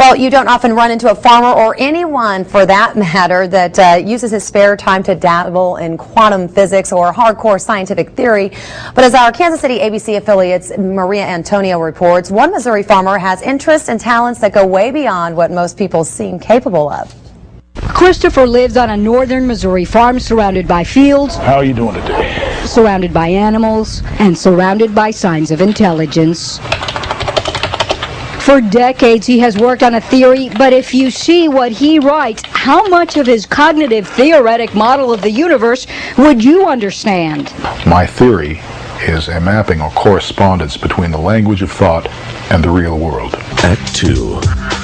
Well, you don't often run into a farmer, or anyone for that matter, that uses his spare time to dabble in quantum physics or hardcore scientific theory. But as our Kansas City ABC affiliate's Maria Antonio reports, one Missouri farmer has interests and talents that go way beyond what most people seem capable of. Christopher lives on a northern Missouri farm surrounded by fields. How are you doing today? Surrounded by animals and surrounded by signs of intelligence. For decades, he has worked on a theory, but if you see what he writes, how much of his cognitive theoretic model of the universe would you understand? My theory is a mapping or correspondence between the language of thought and the real world. Act 2,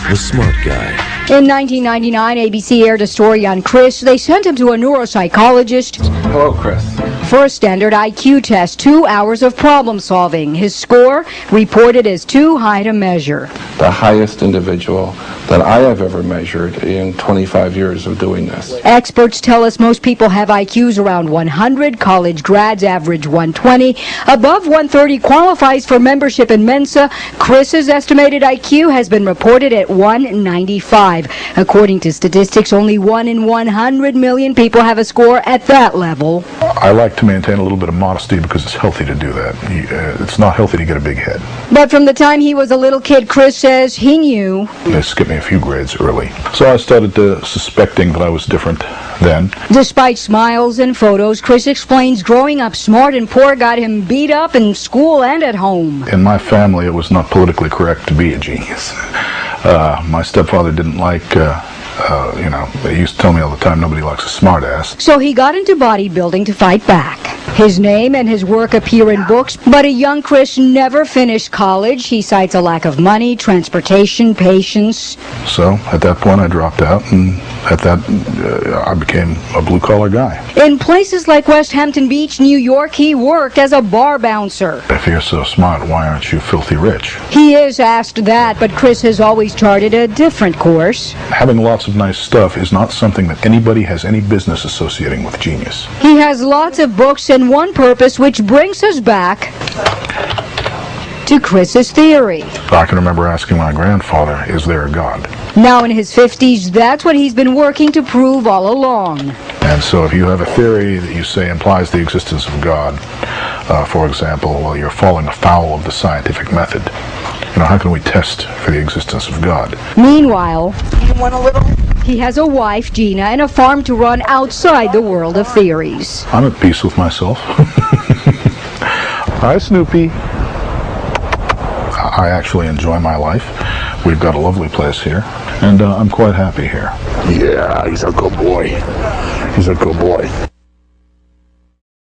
The Smart Guy. In 1999, ABC aired a story on Chris. They sent him to a neuropsychologist. Hello, Chris. For a standard IQ test, 2 hours of problem solving. His score reported as too high to measure. The highest individual that I have ever measured in 25 years of doing this. Experts tell us most people have IQs around 100. College grads average 120. Above 130 qualifies for membership in Mensa. Chris's estimated IQ has been reported at 195. According to statistics, only 1 in 100 million people have a score at that level. I like to maintain a little bit of modesty because it's healthy to do that. It's not healthy to get a big head. But from the time he was a little kid, Chris says he knew. They skipped me a few grades early. So I started suspecting that I was different then. Despite smiles and photos, Chris explains growing up smart and poor got him beat up in school and at home. In my family, it was not politically correct to be a genius. My stepfather didn't like, they used to tell me all the time, nobody likes a smart ass. So he got into bodybuilding to fight back. His name and his work appear in books, but a young Chris never finished college. He cites a lack of money, transportation, patience. So at that point I dropped out, and at that I became a blue-collar guy. In places like West Hampton Beach, New York, he worked as a bar bouncer. If you're so smart, why aren't you filthy rich? He is asked that, but Chris has always charted a different course. Having lots of nice stuff is not something that anybody has any business associating with genius. He has lots of books and one purpose, which brings us back to Chris's theory. I can remember asking my grandfather, is there a God? Now in his 50s, that's what he's been working to prove all along. And so if you have a theory that you say implies the existence of God, for example, well, you're falling afoul of the scientific method. How can we test for the existence of God? Meanwhile, he has a wife, Gina, and a farm to run outside the world of theories. I'm at peace with myself. Hi, Snoopy. I actually enjoy my life. We've got a lovely place here, and I'm quite happy here. Yeah, he's a good boy. He's a good boy.